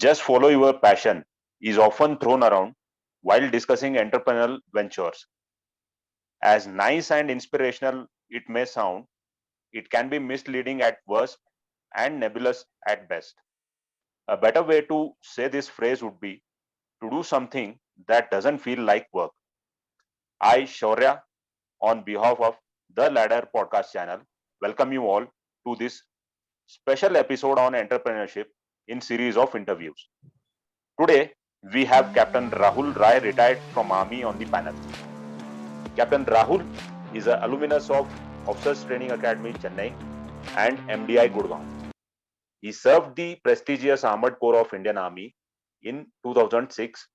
just follow your passion is often thrown around while discussing entrepreneurial ventures. As nice and inspirational it may sound, it can be misleading at worst and nebulous at best. A better way to say this phrase would be to do something that doesn't feel like work. I, Shaurya, on behalf of the Ladder podcast channel, welcome you all to this special episode on entrepreneurship in series of interviews. Today, we have Captain Rahul Rai, retired from Army, on the panel. Captain Rahul is an alumnus of Officers Training Academy, Chennai and MDI, Gurgaon. He served the prestigious Armored Corps of Indian Army. In 2006,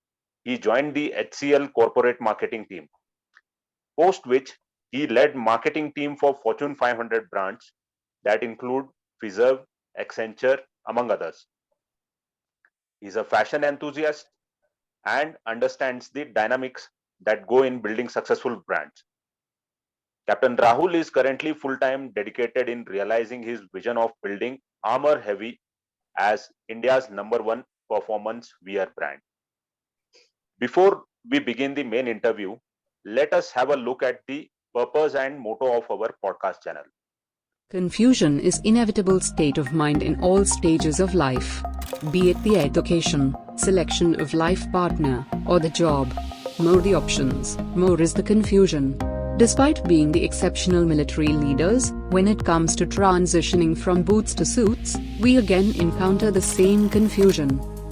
he joined the HCL corporate marketing team, post which he led marketing team for Fortune 500 brands that include Fiserv, Accenture, among others. He is a fashion enthusiast and understands the dynamics that go in building successful brands. Captain Rahul is currently full-time dedicated in realizing his vision of building Armour Heavy as India's #1 performance wear brand. Before we begin the main interview, let us have a look at the purpose and motto of our podcast channel. Confusion is inevitable state of mind in all stages of life, be it the education, selection of life partner, or the job. More the options, more is the confusion. Despite being the exceptional military leaders, when it comes to transitioning from boots to suits, we again encounter the same confusion.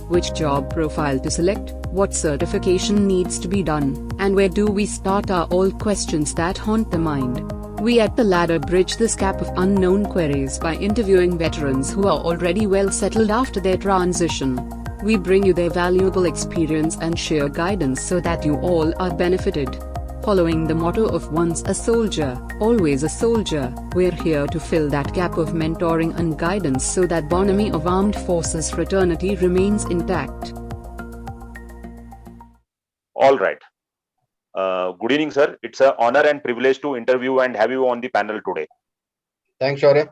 Which job profile to select, what certification needs to be done, and where do we start are all questions that haunt the mind. We at The Ladder bridge this gap of unknown queries by interviewing veterans who are already well settled after their transition. We bring you their valuable experience and share guidance so that you all are benefited. Following the motto of once a soldier, always a soldier, we're here to fill that gap of mentoring and guidance so that bonhomie of armed forces fraternity remains intact. All right. Good evening, sir. It's an honor and privilege to interview and have you on the panel today. Thanks, Shaurya.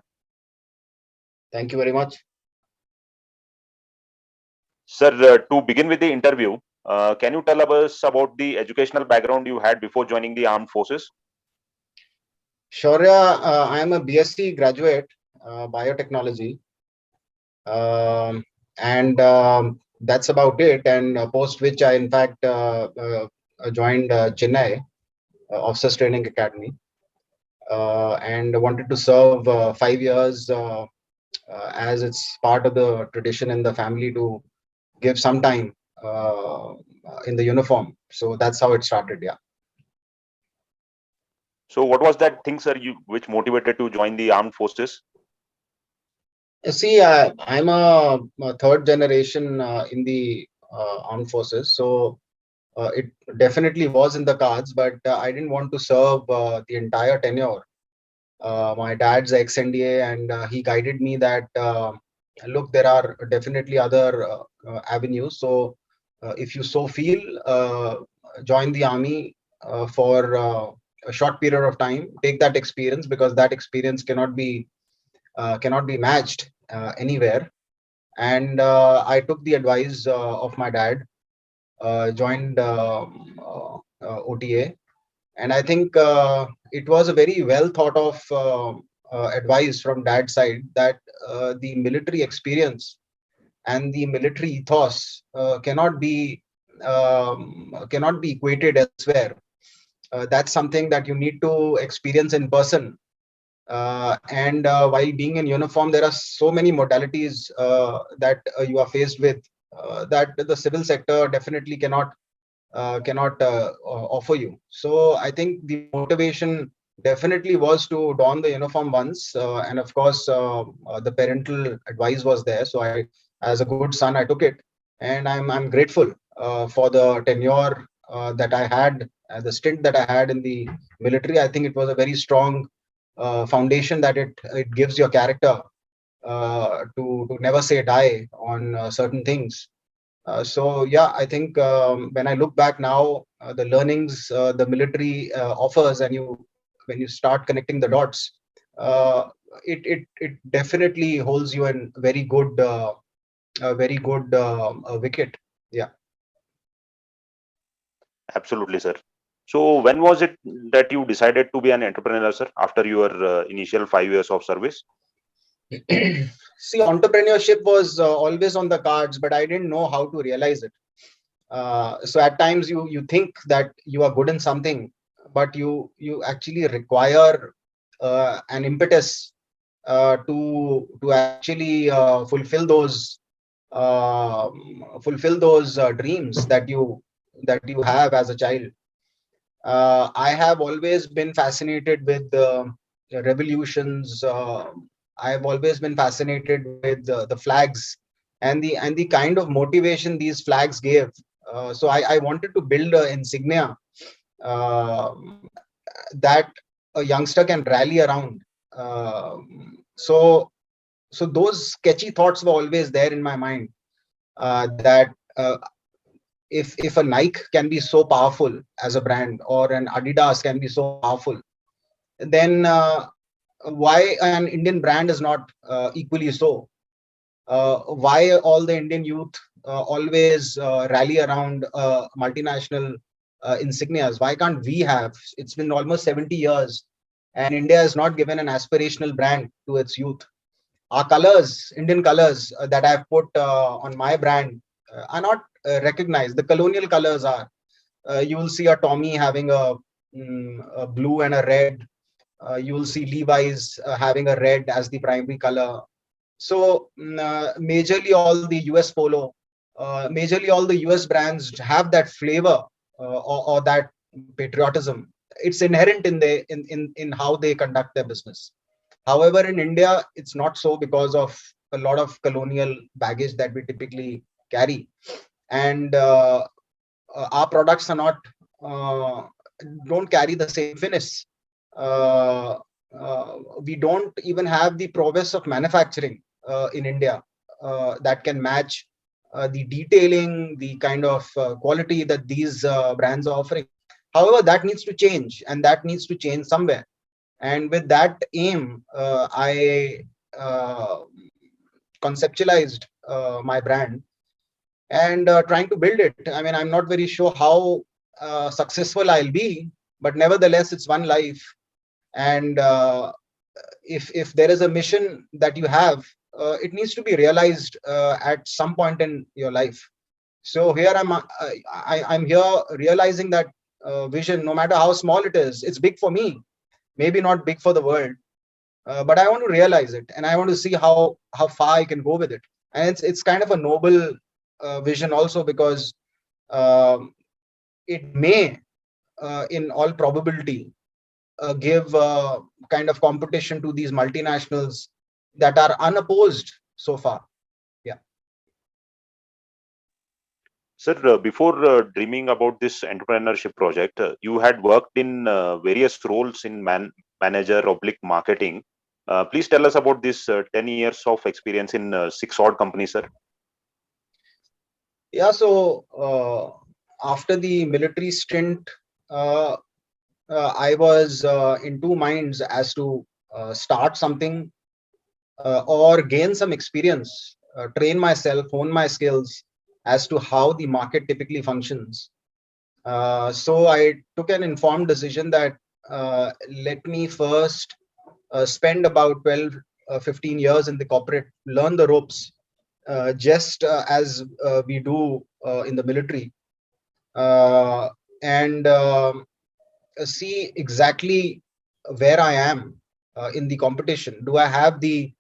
Thank you very much. Sir, to begin with the interview, can you tell us about the educational background you had before joining the armed forces? Shaurya, I am a BSc graduate, biotechnology, and that's about it. And post which I, in fact, joined Chennai Officers Training Academy, and wanted to serve 5 years as it's part of the tradition in the family to give some time in the uniform. So that's how it started. Yeah. So what was that thing, sir, which motivated to join the armed forces? See, I'm a third generation in the armed forces, so it definitely was in the cards, but I didn't want to serve the entire tenure. My dad's ex-NDA, and he guided me that look, there are definitely other avenues. So if you so feel, join the army for a short period of time, take that experience, because that experience cannot be matched anywhere. And I took the advice of my dad, joined OTA, and I think it was a very well thought of advice from dad's side that the military experience and the military ethos cannot be equated elsewhere. That's something that you need to experience in person. And while being in uniform, there are so many modalities that you are faced with that the civil sector definitely cannot offer you. So I think the motivation definitely was to don the uniform once, and of course the parental advice was there. So I, as a good son, I took it, and I'm grateful for the tenure that I had, the stint that I had in the military. I think it was a very strong foundation that it gives your character to never say die on certain things. So yeah, I think when I look back now, the learnings the military offers, and when you start connecting the dots, it definitely holds you in very good a very good wicket. Yeah. Absolutely, sir. So when was it that you decided to be an entrepreneur, sir, after your initial 5 years of service? See, entrepreneurship was always on the cards, but I didn't know how to realize it. So at times you think that you are good in something, but you actually require an impetus to actually fulfill those dreams that you have as a child. I have always been fascinated with revolutions. I have always been fascinated with the flags and the kind of motivation these flags gave. So I wanted to build an insignia uh, that a youngster can rally around. So so those sketchy thoughts were always there in my mind. That if a Nike can be so powerful as a brand, or an Adidas can be so powerful, then why an Indian brand is not equally so? Why all the Indian youth always rally around multinational insignias? Why can't we have? It's been almost 70 years, and India has not given an aspirational brand to its youth. Our colors, Indian colors that I've put on my brand are not recognized. The colonial colors are. You will see a Tommy having a blue and a red. You will see Levi's having a red as the primary color. So majorly all the US Polo, majorly all the US brands have that flavor or that patriotism. It's inherent in in how they conduct their business. However, in India, it's not so because of a lot of colonial baggage that we typically carry, and our products are not uh, don't carry the same finesse. Uh, we don't even have the prowess of manufacturing in India that can match the detailing, the kind of quality that these brands are offering. However, that needs to change, and that needs to change somewhere. And with that aim, I conceptualized my brand and trying to build it. I mean, I'm not very sure how successful I'll be, but nevertheless, it's one life. And if there is a mission that you have, it needs to be realized at some point in your life. So here I'm here realizing that vision, no matter how small it is, it's big for me, maybe not big for the world, but I want to realize it, and I want to see how far I can go with it. And it's kind of a noble vision also, because um, it may, in all probability, give kind of competition to these multinationals that are unopposed so far. Yeah. Sir, before dreaming about this entrepreneurship project, you had worked in various roles in manager oblique marketing. Please tell us about this 10 years of experience in six odd companies, sir. Yeah. So after the military stint, uh, I was in two minds as to start something or gain some experience, train myself, hone my skills as to how the market typically functions. So I took an informed decision that let me first spend about 12, 15 years in the corporate, learn the ropes, just as we do in the military, uh, and see exactly where I am in the competition. Do I have the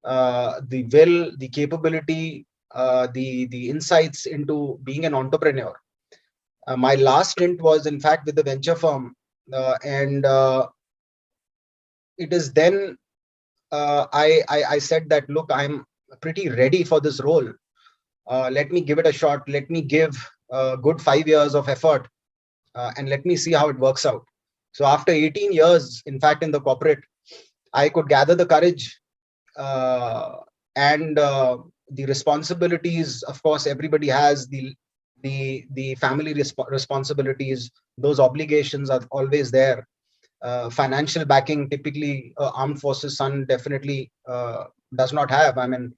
will, the capability, the insights into being an entrepreneur? My last stint was, in fact, with the venture firm, and it is then I said that, look, I'm pretty ready for this role. Let me give it a shot. Let me give a good 5 years of effort, and let me see how it works out. So after 18 years, in fact, in the corporate, I could gather the courage uh, and the responsibilities. Of course, everybody has the family responsibilities. Those obligations are always there. Financial backing, typically, armed forces son definitely does not have. I mean,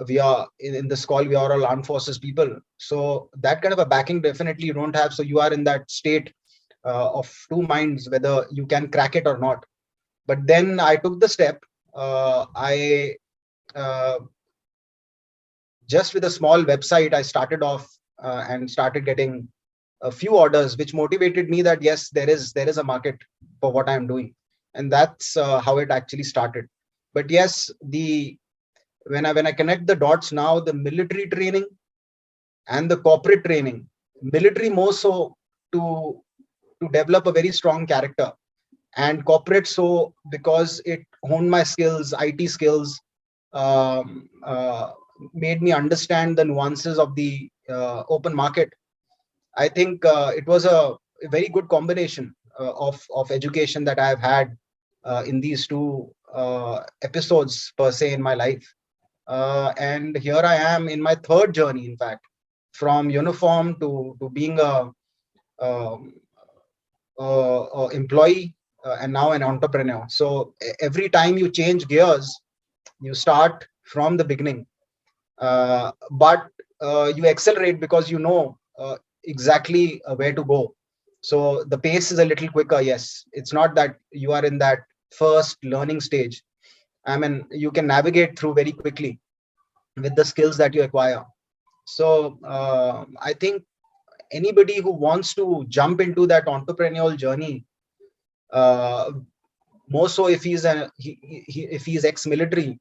we are in this call, we are all armed forces people. So that kind of a backing definitely you don't have. So you are in that state of two minds, whether you can crack it or not. But then I took the step. I just with a small website, I started off and started getting a few orders, which motivated me that yes, there is a market for what I'm doing, and that's how it actually started. But yes, the when I connect the dots now, the military training and the corporate training, military more so to develop a very strong character, and corporate so because it honed my skills, IT skills, made me understand the nuances of the open market. I think it was a very good combination of education that I've had in these two episodes per se in my life. And here I am in my third journey, in fact, from uniform to being um, employee and now an entrepreneur. So every time you change gears, you start from the beginning, but you accelerate because you know exactly where to go. So the pace is a little quicker. Yes, it's not that you are in that first learning stage. I mean, you can navigate through very quickly with the skills that you acquire. So I think anybody who wants to jump into that entrepreneurial journey, uh, more so if if he's ex-military,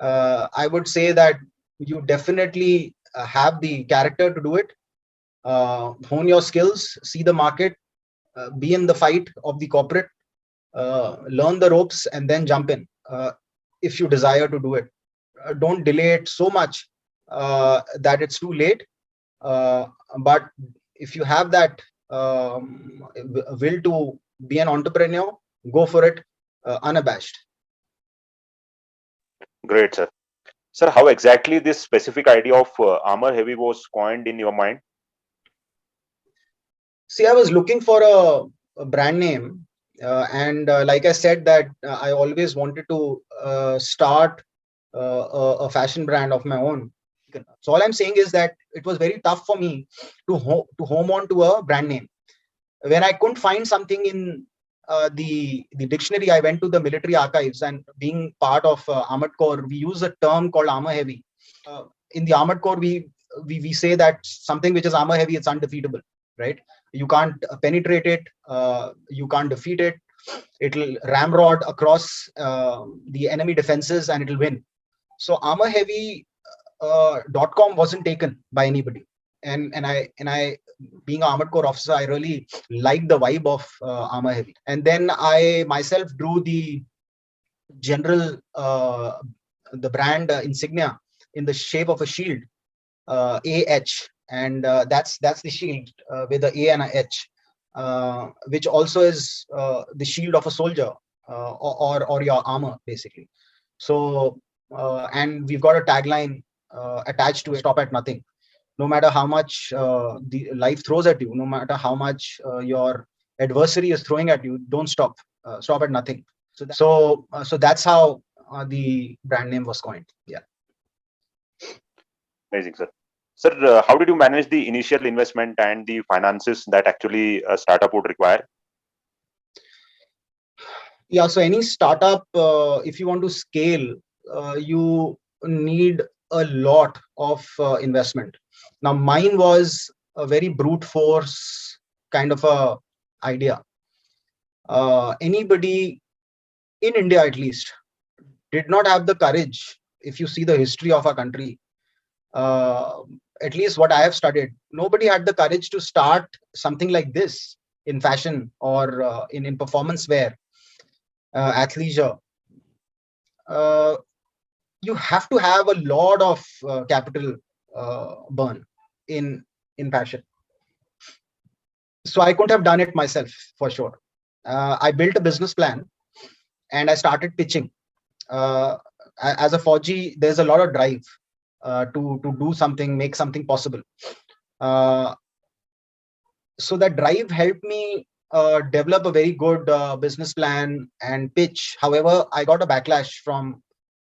I would say that you definitely have the character to do it. Hone your skills, see the market, be in the fight of the corporate, learn the ropes, and then jump in if you desire to do it. Don't delay it so much that it's too late. But if you have that will to be an entrepreneur, go for it unabashed. Great, sir. Sir, how exactly this specific idea of armor heavy was coined in your mind? See, I was looking for a brand name, and like I said, that I always wanted to start a fashion brand of my own. So all I'm saying is that it was very tough for me to home on to a brand name. When I couldn't find something in the dictionary, I went to the military archives, and being part of Armored Corps, we use a term called armor heavy. In the Armored Corps, we say that something which is armor heavy, it's undefeatable, right? You can't penetrate it, you can't defeat it. It'll ramrod across the enemy defenses and it'll win. So armor heavy .com wasn't taken by anybody, and I being an Armored Corps officer, I really liked the vibe of armor heavy. And then I myself drew the general the brand insignia in the shape of a shield, AH, and that's the shield with the A and a H, which also is the shield of a soldier, or your armor basically. So and we've got a tagline attached to it: stop at nothing. No matter how much the life throws at you, no matter how much your adversary is throwing at you, don't stop. Stop at nothing. So that's how the brand name was coined. Yeah. Amazing, sir. Sir, how did you manage the initial investment and the finances that actually a startup would require? Yeah, so any startup, if you want to scale, you need a lot of investment. Now, mine was a very brute force kind of a idea. Anybody in India, at least, did not have the courage. If you see the history of our country, uh, at least what I have studied, nobody had the courage to start something like this in fashion or in performance wear, athleisure. Uh, you have to have a lot of capital burn in fashion. So I couldn't have done it myself for sure. I built a business plan and I started pitching. As a Fauji, there's a lot of drive to do something, make something possible. So that drive helped me develop a very good business plan and pitch. However, I got a backlash from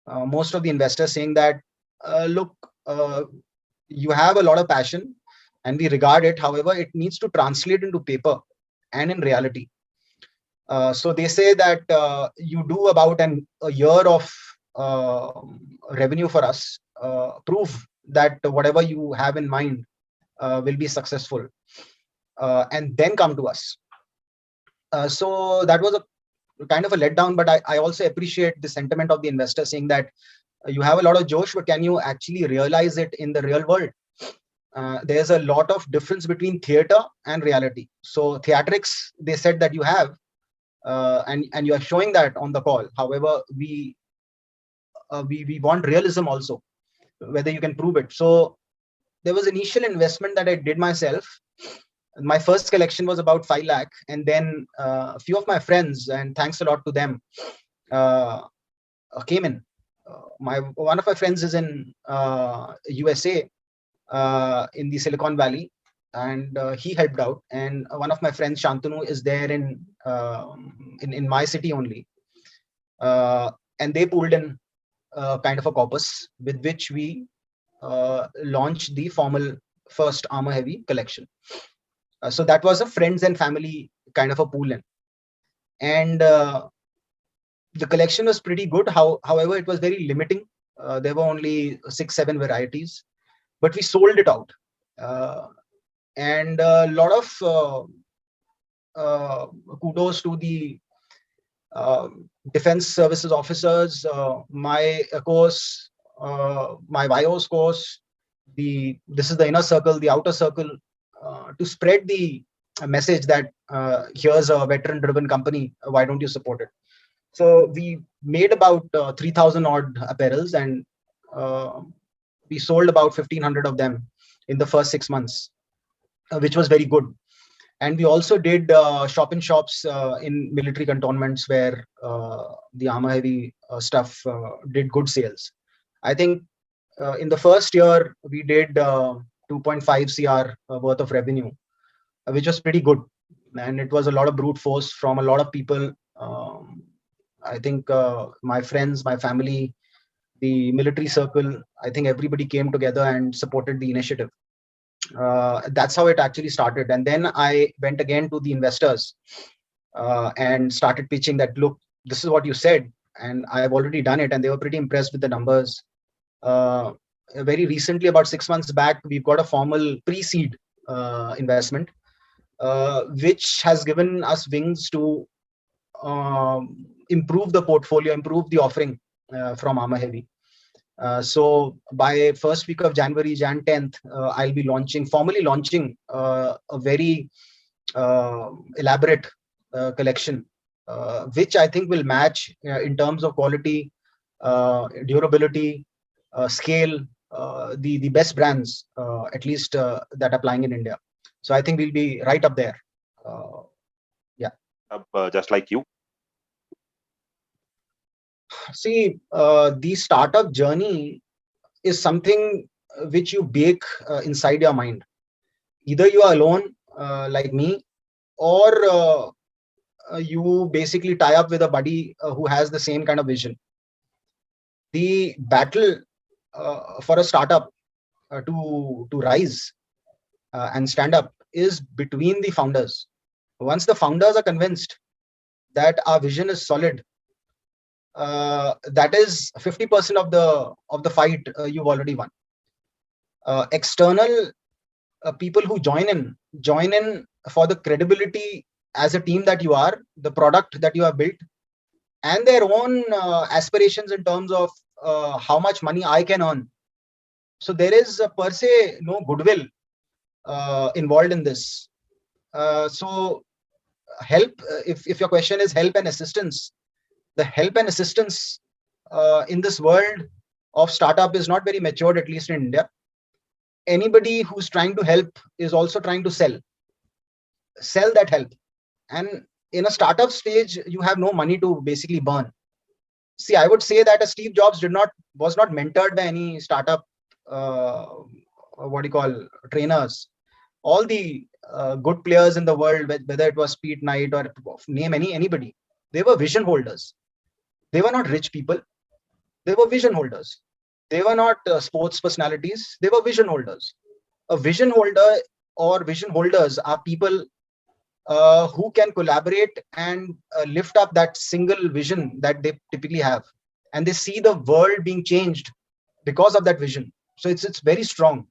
most of the investors saying that, look, you have a lot of passion and we regard it. However, it needs to translate into paper and in reality. So they say that you do about a year of revenue for us, prove that whatever you have in mind will be successful, and then come to us. So that was a kind of a letdown, but I also appreciate the sentiment of the investor saying that you have a lot of Josh, but can you actually realize it in the real world? There's a lot of difference between theater and reality. So theatrics, they said that you have, and you are showing that on the call. However, we want realism also, whether you can prove it. So there was initial investment that I did myself. My first collection was about 5 lakh, and then a few of my friends, and thanks a lot to them, came in. One of my friends is in USA, in the Silicon Valley, and he helped out. And one of my friends, Shantanu, is there in my city only, and they pulled in kind of a corpus with which we launched the formal first Armour Heavy collection. So that was a friends and family kind of a pool in, and the collection was pretty good. However, it was very limiting. There were only 6-7 varieties, but we sold it out, and a lot of kudos to the defense services officers, my course, my bios course. This is the inner circle, the outer circle, to spread the message that here's a veteran driven company, why don't you support it? So we made about 3,000 odd apparels, and we sold about 1,500 of them in the first 6 months, which was very good. And we also did shop-in-shops in military cantonments where the Armour Heavy stuff did good sales. I think in the first year, we did 2.5 CR worth of revenue, which was pretty good. And it was a lot of brute force from a lot of people. I think my friends, my family, the military circle, I think everybody came together and supported the initiative. That's how it actually started. And then I went again to the investors and started pitching that, look, this is what you said, and I've already done it. And they were pretty impressed with the numbers. Very recently, about 6 months back, we've got a formal pre-seed investment, which has given us wings to improve the portfolio, improve the offering from Armour Heavy. So by first week of January, Jan 10th, I'll be formally launching a very elaborate collection, which I think will match in terms of quality, durability, scale, the best brands, at least that are applying in India. So I think we'll be right up there. Just like you. See, the startup journey is something which you bake inside your mind. Either you are alone, like me, or you basically tie up with a buddy who has the same kind of vision. The battle for a startup to rise and stand up is between the founders. Once the founders are convinced that our vision is solid, that is 50% of the fight you've already won. External people who join in for the credibility as a team that you are, the product that you have built, and their own aspirations in terms of how much money I can earn. So there is per se no goodwill involved in this. So help, if your question is help and assistance, the help and assistance in this world of startup is not very matured, at least in India. Anybody who's trying to help is also trying to sell that help. And in a startup stage, you have no money to basically burn. See, I would say that Steve Jobs was not mentored by any startup, trainers. All the good players in the world, whether it was Pete Knight or name anybody, they were vision holders. They were not rich people. They were vision holders. They were not sports personalities. They were vision holders. A vision holder or vision holders are people who can collaborate and lift up that single vision that they typically have, and they see the world being changed because of that vision. So it's very strong.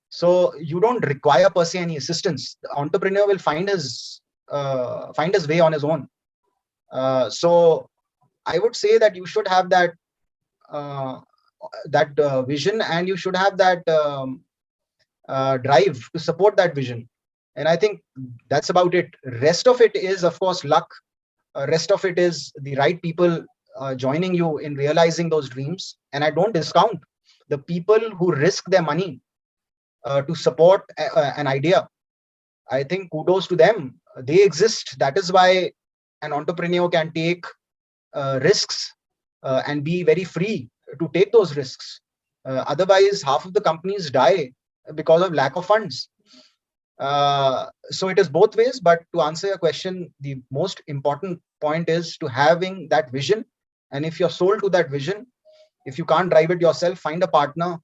So you don't require per se any assistance. The entrepreneur will find his way on his own. So I would say that you should have uh, that vision, and you should have that drive to support that vision. And I think that's about it. Rest of it is, of course, luck. Rest of it is the right people joining you in realizing those dreams. And I don't discount the people who risk their money to support an idea. I think kudos to them. They exist. That is why an entrepreneur can take risks and be very free to take those risks. Otherwise, half of the companies die because of lack of funds. So it is both ways. But to answer your question, the most important point is to having that vision. And if you're sold to that vision, if you can't drive it yourself, find a partner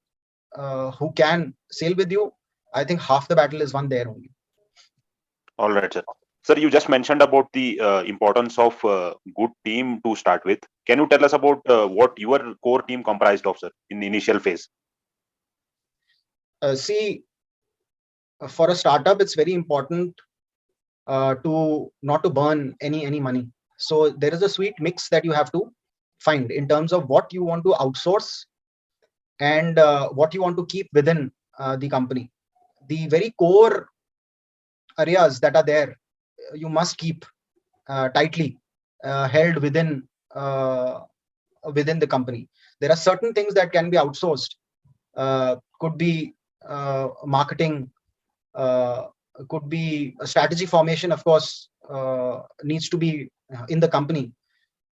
who can sail with you. I think half the battle is won there only. All right, sir. Sir, you just mentioned about the importance of good team to start with. Can you tell us about what your core team comprised of, sir, in the initial phase? See, for a startup, it's very important to not to burn any money. So there is a sweet mix that you have to find in terms of what you want to outsource and what you want to keep within the company. The very core areas that are there, you must keep tightly held within the company. There are certain things that can be outsourced. Could be marketing, could be a strategy formation, of course, needs to be in the company.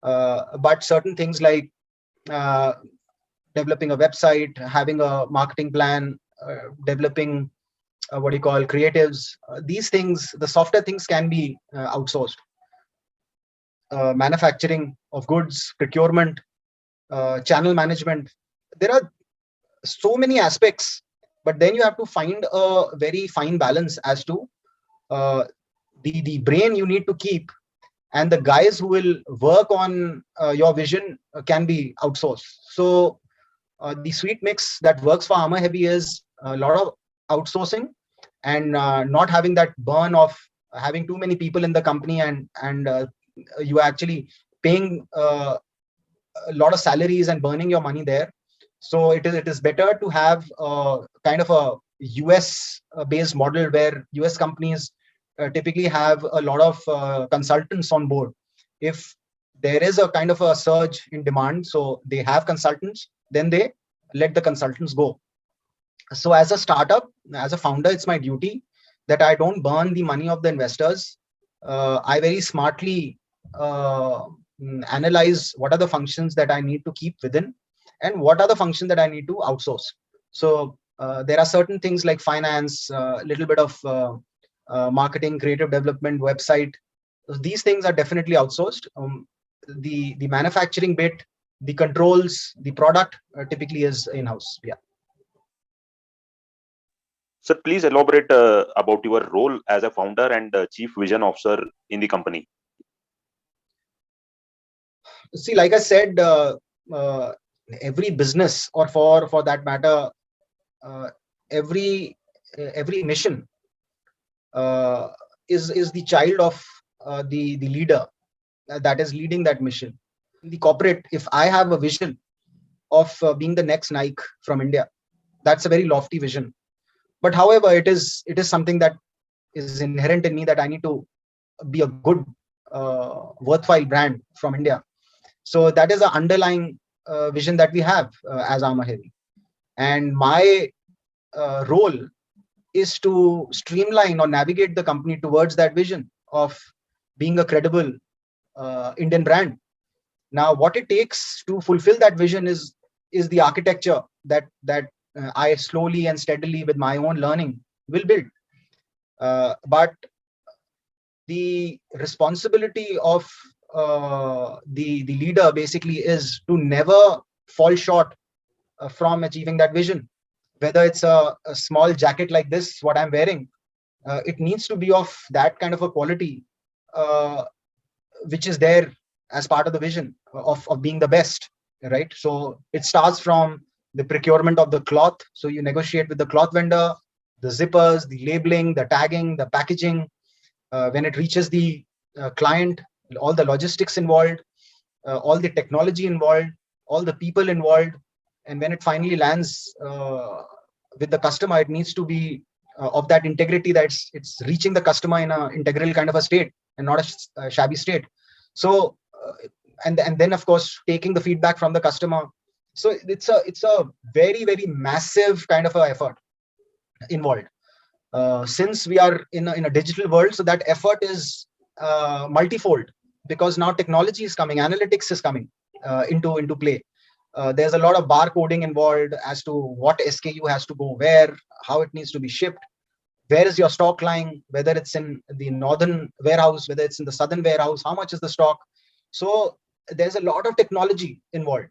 But certain things like developing a website, having a marketing plan, developing what do you call creatives, these things, the softer things can be outsourced. Manufacturing of goods, procurement, channel management. There are so many aspects, but then you have to find a very fine balance as to the brain you need to keep, and the guys who will work on your vision can be outsourced. So the sweet mix that works for Armour Heavy is a lot of outsourcing and not having that burn of having too many people in the company, and you are actually paying a lot of salaries and burning your money there. So it is better to have kind of a US based model where US companies typically have a lot of consultants on board. If there is a kind of a surge in demand, so they have consultants, then they let the consultants go. So as a startup, as a founder, it's my duty that I don't burn the money of the investors. I very smartly analyze what are the functions that I need to keep within and what are the functions that I need to outsource. So there are certain things like finance, a little bit of marketing, creative development, website. These things are definitely outsourced. The manufacturing bit, the controls, the product typically is in-house. Yeah. Sir, please elaborate about your role as a founder and chief vision officer in the company. See, like I said, every business, or for that matter, every mission is the child of the leader that is leading that mission. In the corporate, if I have a vision of being the next Nike from India, that's a very lofty vision. But however, it is something that is inherent in me, that I need to be a good, worthwhile brand from India. So that is the underlying vision that we have as Armour Heavy. And my role is to streamline or navigate the company towards that vision of being a credible Indian brand. Now, what it takes to fulfill that vision is the architecture that I slowly and steadily, with my own learning, will build. But the responsibility of the leader basically is to never fall short from achieving that vision. Whether it's a small jacket like this, what I'm wearing, it needs to be of that kind of a quality, which is there as part of the vision of being the best, right? So it starts from the procurement of the cloth. So you negotiate with the cloth vendor, the zippers, the labeling, the tagging, the packaging. When it reaches the client, all the logistics involved, all the technology involved, all the people involved, and when it finally lands with the customer, it needs to be of that integrity that it's reaching the customer in a integral kind of a state and not a shabby state. So and then of course taking the feedback from the customer. So it's a very massive kind of a effort involved. Since we are in a digital world, so that effort is multifold, because now technology is coming, analytics is coming into play. There's a lot of bar coding involved as to what SKU has to go where, how it needs to be shipped, where is your stock lying, whether it's in the northern warehouse, whether it's in the southern warehouse, how much is the stock. So there's a lot of technology involved.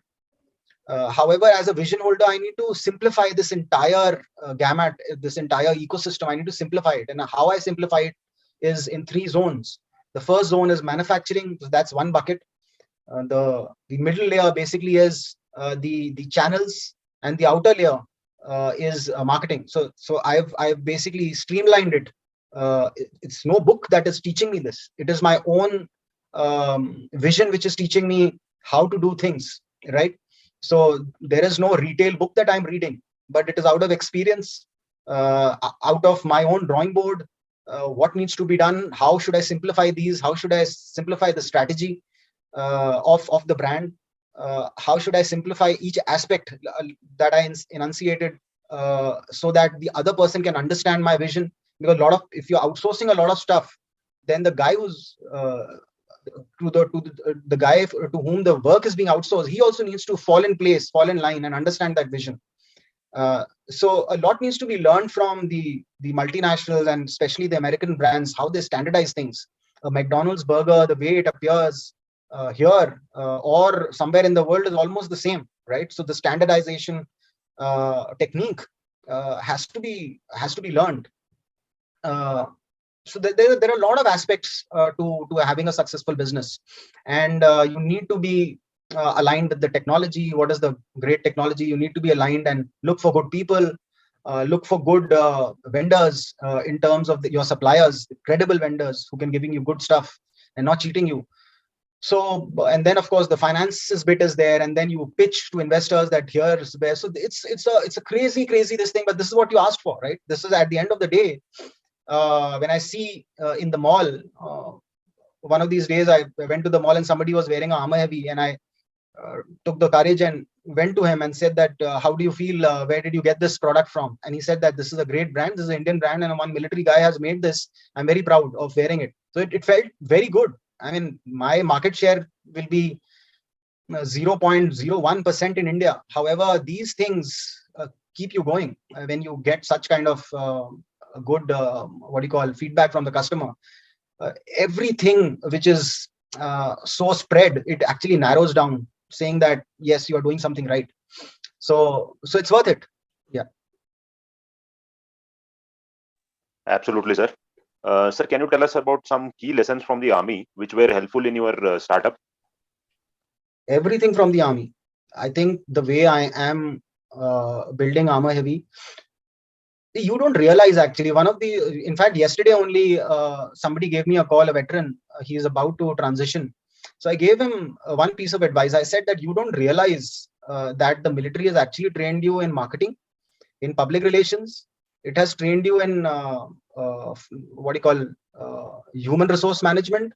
However, as a vision holder, I need to simplify this entire gamut, this entire ecosystem. I need to simplify it. And how I simplify it is in 3 zones. The first zone is manufacturing. So that's one bucket. The middle layer basically is the channels, and the outer layer is marketing. So I've basically streamlined it. It's no book that is teaching me this. It is my own vision which is teaching me how to do things, right? So there is no retail book that I'm reading, but it is out of experience, out of my own drawing board. What needs to be done? How should I simplify these? How should I simplify the strategy of the brand? How should I simplify each aspect that I enunciated, so that the other person can understand my vision? Because if you're outsourcing a lot of stuff, then the guy who's the guy to whom the work is being outsourced, he also needs to fall in place, fall in line, and understand that vision. So a lot needs to be learned from the multinationals, and especially the American brands, how they standardize things. A McDonald's burger, the way it appears here or somewhere in the world is almost the same, right? So the standardization technique has to be learned. So there are a lot of aspects to having a successful business, and you need to be aligned with the technology. What is the great technology? You need to be aligned and look for good people, look for good vendors in terms of your suppliers, credible vendors who can giving you good stuff and not cheating you. So, and then of course the finances bit is there, and then you pitch to investors that here is where. So it's a crazy this thing, but this is what you asked for, right? This is at the end of the day. When I see in the mall, one of these days I went to the mall and somebody was wearing ARMOUR HEAVY, and I took the courage and went to him and said that, how do you feel? Where did you get this product from? And he said that this is a great brand. This is an Indian brand, and one military guy has made this. I'm very proud of wearing it. So it felt very good. I mean, my market share will be 0.01% in India. However, these things keep you going when you get such kind of good feedback from the customer. Everything which is so spread, it actually narrows down, saying that yes, you are doing something right. So it's worth it. Yeah, absolutely, sir. Sir, can you tell us about some key lessons from the army which were helpful in your startup? Everything from the army. I think the way I am building ARMOUR HEAVY, you don't realize actually. In fact, yesterday only somebody gave me a call, a veteran. He is about to transition. So I gave him one piece of advice. I said that you don't realize that the military has actually trained you in marketing, in public relations. It has trained you in human resource management,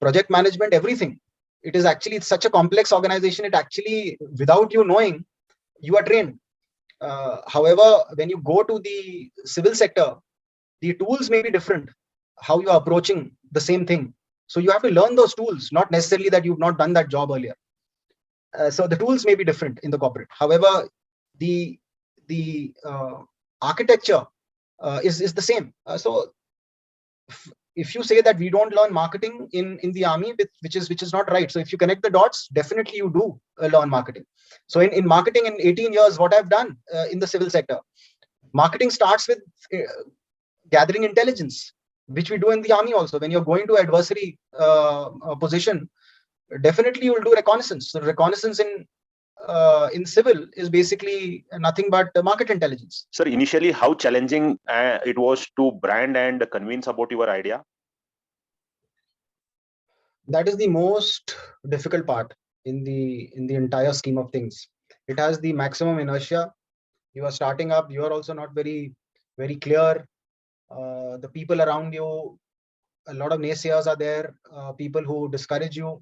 project management, everything. It is actually such a complex organization. It actually, without you knowing, you are trained. However, when you go to the civil sector, the tools may be different, how you are approaching the same thing. So you have to learn those tools, not necessarily that you've not done that job earlier. So the tools may be different in the corporate. However, the architecture is the same. So if you say that we don't learn marketing in the army, which is not right. So if you connect the dots, definitely you do learn marketing. So in marketing, in 18 years, what I've done in the civil sector, marketing starts with gathering intelligence, which we do in the army also. When you're going to adversary position, definitely you will do reconnaissance. So reconnaissance in civil is basically nothing but market intelligence. Sir, initially, how challenging it was to brand and convince about your idea? That is the most difficult part in the entire scheme of things. It has the maximum inertia. You are starting up. You are also not very clear. The people around you, a lot of naysayers are there. People who discourage you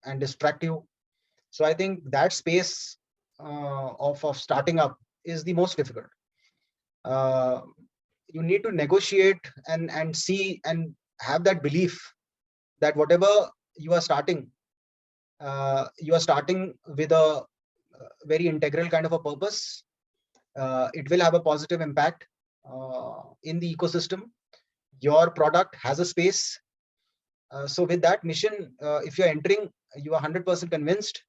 and distract you. So I think that space of starting up is the most difficult. You need to negotiate and see and have that belief that whatever you are starting with a very integral kind of a purpose. It will have a positive impact in the ecosystem. Your product has a space. So with that mission, if you're entering, you are 100% convinced,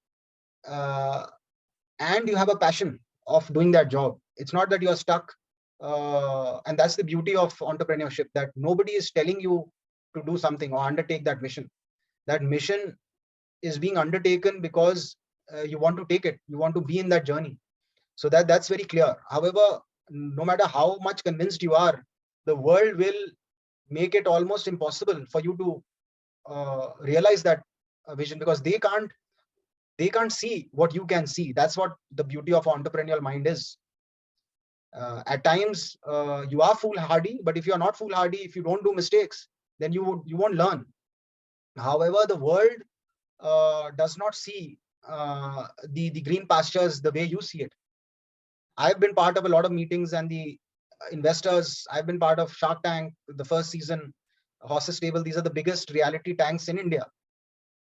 and you have a passion of doing that job. It's not that you are stuck. And that's the beauty of entrepreneurship, that nobody is telling you to do something or undertake that mission. That mission is being undertaken because you want to take it. You want to be in that journey. So that's very clear. However, no matter how much convinced you are, the world will make it almost impossible for you to realize that vision, because they can't see what you can see. That's what the beauty of entrepreneurial mind is. At times you are foolhardy, but if you are not foolhardy, if you don't do mistakes, then you won't learn. However, the world does not see the green pastures the way you see it. I've been part of a lot of meetings, and the investors, I've been part of Shark Tank, the first season, Horses Stable. These are the biggest reality tanks in India.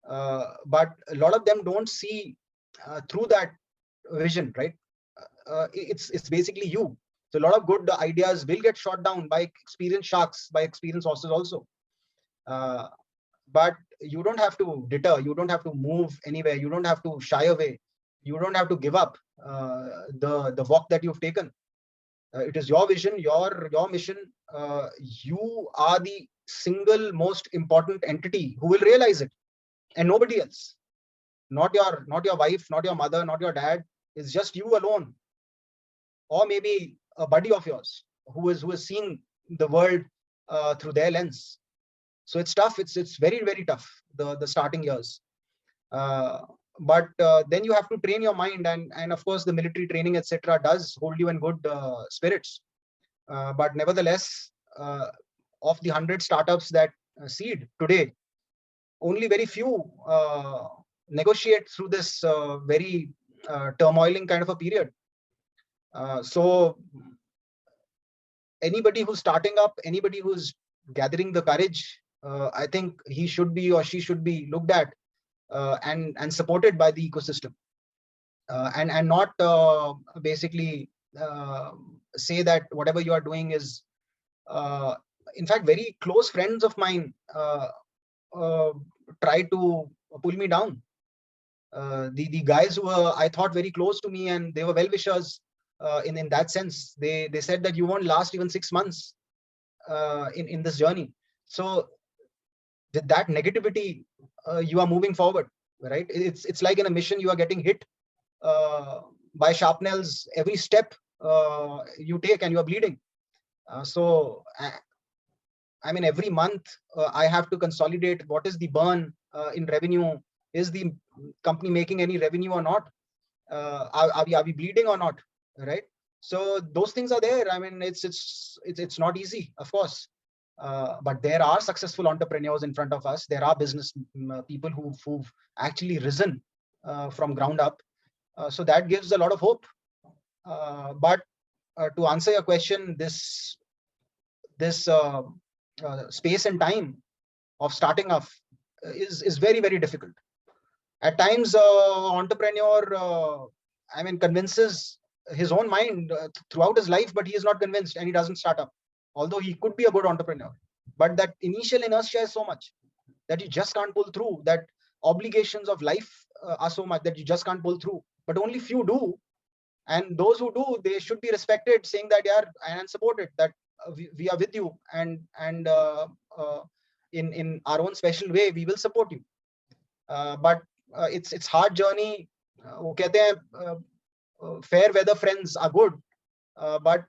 But a lot of them don't see through that vision, right? It's basically you. So a lot of good ideas will get shot down by experienced sharks, by experienced horses also. But you don't have to deter. You don't have to move anywhere. You don't have to shy away. You don't have to give up the walk that you've taken. It is your vision, your mission. You are the single most important entity who will realize it, and nobody else. Not your wife, not your mother, not your dad. It's just you alone, or maybe a buddy of yours who is seeing the world through their lens. So it's tough. It's very tough, the starting years. But then you have to train your mind, and of course the military training, etc., does hold you in good spirits. But nevertheless, of the 100 startups that seed today, only very few negotiate through this very turmoiling kind of a period. So anybody who's starting up, anybody who's gathering the courage, I think he should be or she should be looked at and supported by the ecosystem, and not basically say that whatever you are doing is. In fact, very close friends of mine try to pull me down. The guys who were, I thought, very close to me, and they were well-wishers in that sense. They said that you won't last even 6 months in this journey. So with that negativity, you are moving forward, right? It's like in a mission, you are getting hit by sharpnels every step you take, and you are bleeding. So I mean, every month I have to consolidate what is the burn in revenue. Is the company making any revenue or not? Are we bleeding or not? Right. So those things are there. I mean, it's not easy, of course. But there are successful entrepreneurs in front of us. There are business people who've actually risen from ground up. So that gives a lot of hope. But to answer your question, this space and time of starting off is very difficult. At times, entrepreneur, I mean, convinces his own mind throughout his life, but he is not convinced, and he doesn't start up, although he could be a good entrepreneur. but that initial inertia is so much that you just can't pull through. That obligations of life are so much that you just can't pull through. But only few do, and those who do, they should be respected, saying that yeah, and supported, that we are with you, and in our own special way we will support you. But it's hard journey. वो कहते हैं fair weather friends are good, but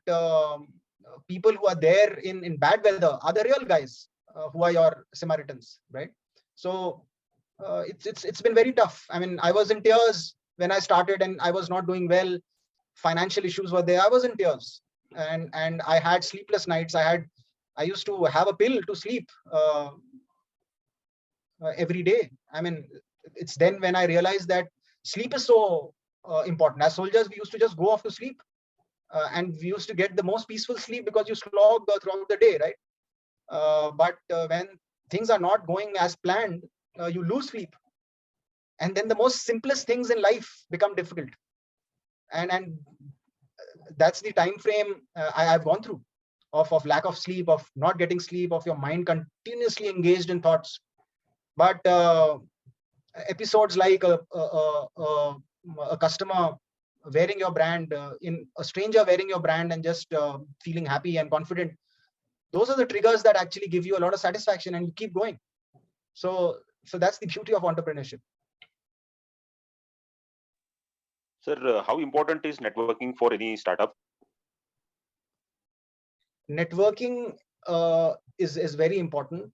people who are there in bad weather are the real guys who are your Samaritans, right? So it's been very tough. I mean, I was in tears when I started, and I was not doing well. Financial issues were there. I was in tears, and I had sleepless nights. I used to have a pill to sleep every day. I mean, it's then when I realized that sleep is so important. As soldiers, we used to just go off to sleep, and we used to get the most peaceful sleep because you slog throughout the day, right? But when things are not going as planned, you lose sleep, and then the most simplest things in life become difficult. And that's the time frame I've gone through of lack of sleep, of not getting sleep, of your mind continuously engaged in thoughts. But episodes like a customer wearing your brand, in a stranger wearing your brand, and just feeling happy and confident, those are the triggers that actually give you a lot of satisfaction, and you keep going. So that's the beauty of entrepreneurship. Sir, how important is networking for any startup? Networking is very important.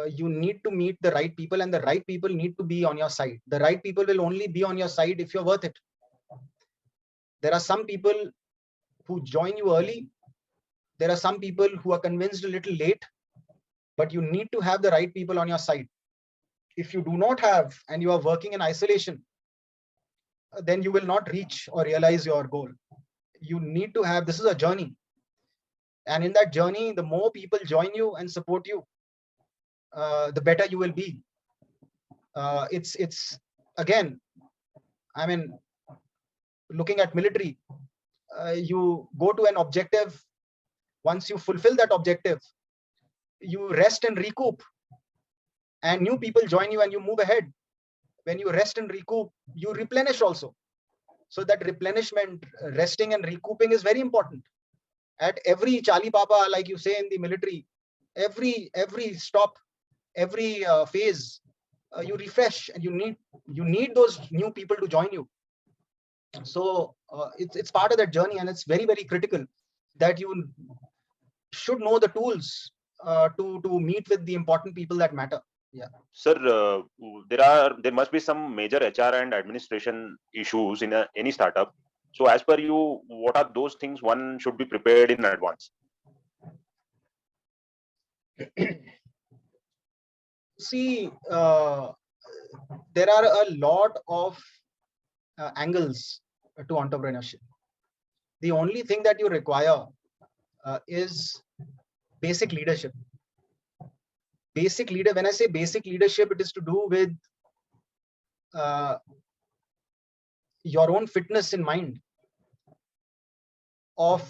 You need to meet the right people, and the right people need to be on your side. The right people will only be on your side if you're worth it. There are some people who join you early. There are some people who are convinced a little late, but you need to have the right people on your side. If you do not have, and you are working in isolation, then you will not reach or realize your goal. You need to have, this is a journey. And in that journey, the more people join you and support you, the better you will be. It's again, I mean, looking at military, you go to an objective. Once you fulfill that objective, you rest and recoup, and new people join you and you move ahead. When you rest and recoup, you replenish also. So that replenishment, resting and recouping is very important. At every Charlie Papa, like you say in the military, every stop, every phase, you refresh, and you need those new people to join you. So it's part of that journey, and it's very, very critical that you should know the tools to meet with the important people that matter. Yeah. Sir, there must be some major HR and administration issues in any startup. So as per you, what are those things one should be prepared in advance? See, there are a lot of angles to entrepreneurship. The only thing that you require is basic leadership. Basic leader. When I say basic leadership, it is to do with your own fitness in mind, of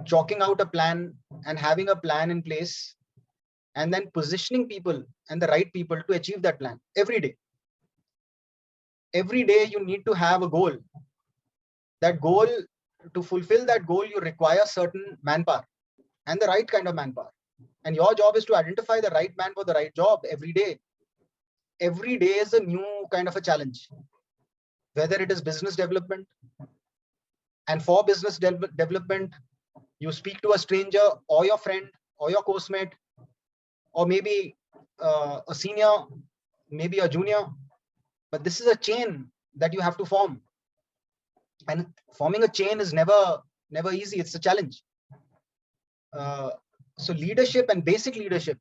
chalking out a plan and having a plan in place, and then positioning people and the right people to achieve that plan every day. Every day you need to have a goal. That goal, to fulfill that goal, you require certain manpower, and the right kind of manpower. And your job is to identify the right man for the right job every day. Every day is a new kind of a challenge, whether it is business development. And for business development, you speak to a stranger or your friend or your course mate, or maybe a senior, maybe a junior. But this is a chain that you have to form. And forming a chain is never easy. It's a challenge. So leadership and basic leadership,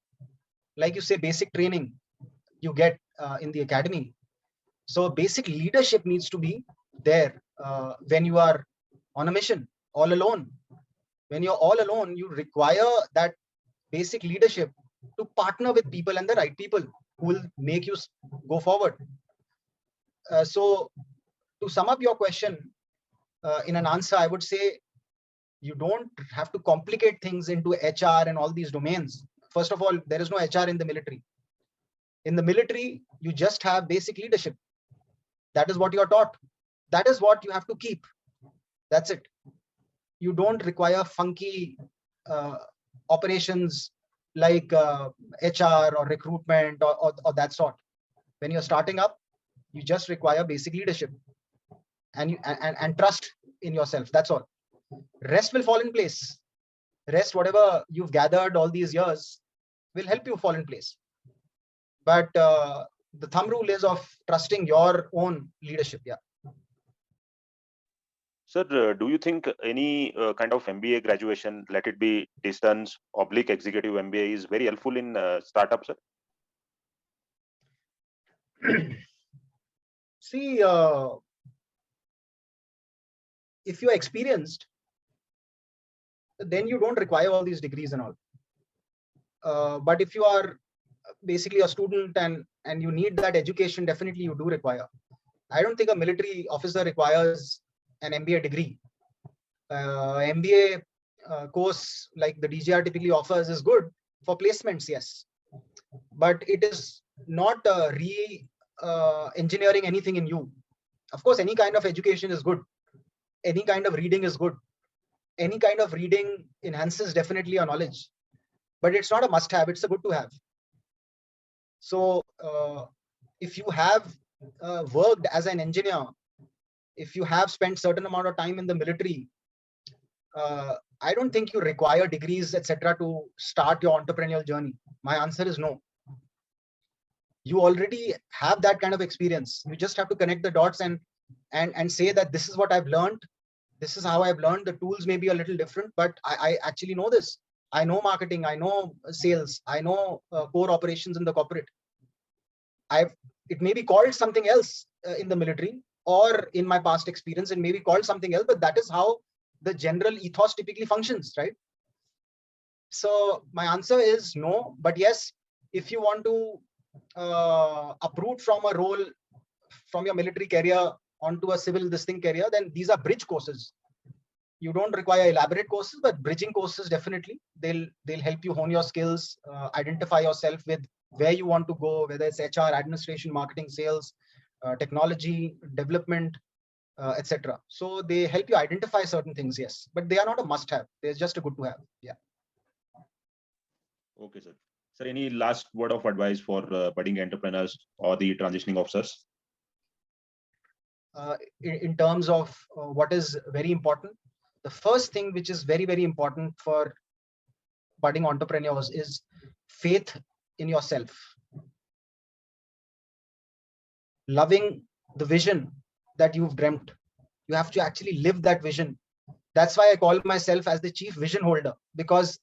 like you say, basic training you get in the academy. So basic leadership needs to be there when you are on a mission, all alone. When you're all alone, you require that basic leadership to partner with people, and the right people who will make you go forward. So to sum up your question in an answer, I would say you don't have to complicate things into HR and all these domains. First of all, there is no HR in the military. In the military, you just have basic leadership. That is what you are taught. That is what you have to keep. That's it. You don't require funky operations like HR or recruitment or that sort. When you're starting up, you just require basic leadership and trust in yourself. That's all. Rest will fall in place. Rest, whatever you've gathered all these years, will help you fall in place. But the thumb rule is of trusting your own leadership. Yeah. Sir, do you think any kind of MBA graduation, let it be distance, executive MBA, is very helpful in startups, sir? See, if you're experienced, then you don't require all these degrees and all. But if you are basically a student and you need that education, definitely you do require. I don't think a military officer requires an MBA degree. MBA course like the DGR typically offers is good for placements, yes. But it is not engineering anything in you. Of course, any kind of education is good. Any kind of reading is good. Any kind of reading enhances definitely your knowledge. But it's not a must-have, it's a good to have. So if you have worked as an engineer, if you have spent certain amount of time in the military, I don't think you require degrees, etc., to start your entrepreneurial journey. My answer is no. You already have that kind of experience. You just have to connect the dots and say that this is what I've learned. This is how I've learned. The tools may be a little different, but I actually know this. I know marketing. I know sales. I know core operations in the corporate. It may be called something else in the military, or in my past experience, it may be called something else, but that is how the general ethos typically functions, right? So my answer is no, but yes, if you want to uproot from a role from your military career onto a civil career, then these are bridge courses. You don't require elaborate courses, but bridging courses definitely they'll help you hone your skills, identify yourself with where you want to go, whether it's HR, administration, marketing, sales, technology, development, etc. So they help you identify certain things, yes, but they are not a must-have. They're just a good to have. Yeah. Okay, sir. Sir, any last word of advice for budding entrepreneurs or the transitioning officers? In terms of what is very important, the first thing which is very, very important for budding entrepreneurs is faith in yourself. Loving the vision that you've dreamt. You have to actually live that vision. That's why I call myself as the chief vision holder, because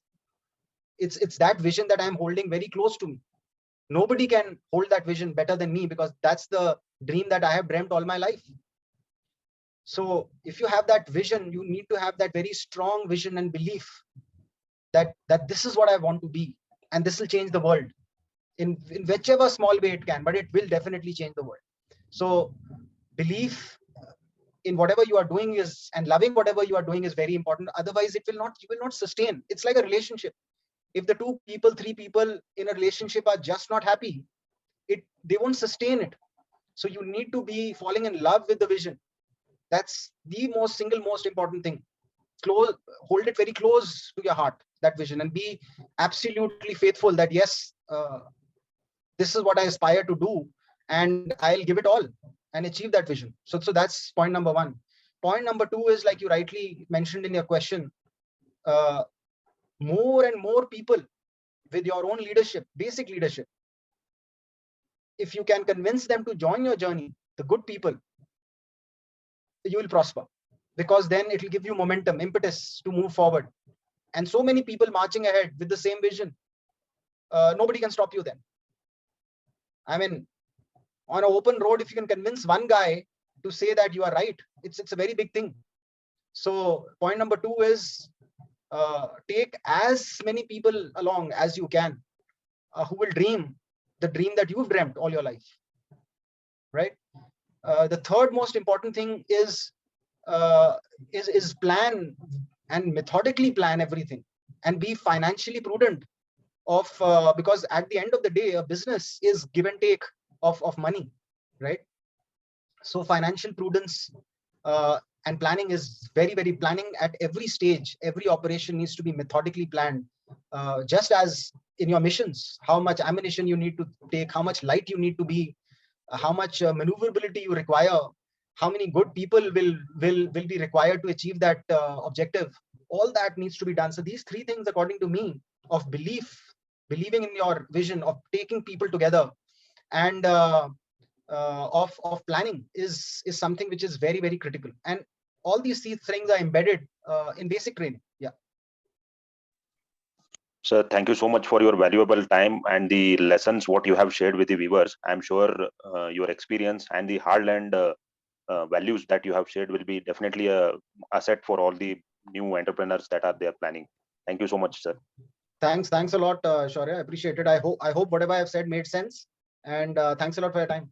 it's that vision that I'm holding very close to me. Nobody can hold that vision better than me, because that's the dream that I have dreamt all my life. So if you have that vision, you need to have that very strong vision and belief that this is what I want to be, and this will change the world in whichever small way it can, but it will definitely change the world. So belief in whatever you are doing and loving whatever you are doing is very important. Otherwise, you will not sustain. It's like a relationship. If the 3 people in a relationship are just not happy, they won't sustain it. So you need to be falling in love with the vision. That's the single most important thing. Hold it very close to your heart, that vision, and be absolutely faithful that yes, this is what I aspire to do, and I'll give it all and achieve that vision. So that's point number 1. Point number 2 is, like you rightly mentioned in your question, more and more people with your own leadership, basic leadership. If you can convince them to join your journey, the good people, you will prosper, because then it will give you momentum, impetus to move forward. And so many people marching ahead with the same vision. Nobody can stop you then. I mean, on an open road, if you can convince one guy to say that you are right, it's a very big thing. So point number 2 is take as many people along as you can who will dream the dream that you've dreamt all your life, right? The third most important thing is plan and methodically plan everything, and be financially prudent. of because at the end of the day, a business is give and take of money, right? So financial prudence and planning is very, very planning at every stage. Every operation needs to be methodically planned. Just as in your missions, how much ammunition you need to take, how much light you need to be, how much maneuverability you require, how many good people will be required to achieve that objective. All that needs to be done. So these three things, according to me, of believing in your vision, of taking people together, and of planning is something which is very, very critical. And all these things are embedded in basic training. Yeah. Sir, thank you so much for your valuable time and the lessons what you have shared with the viewers. I'm sure your experience and the hard-earned values that you have shared will be definitely a asset for all the new entrepreneurs that are there planning. Thank you so much, sir. Thanks a lot, Shaurya. I appreciate it. I hope whatever I have said made sense. And thanks a lot for your time.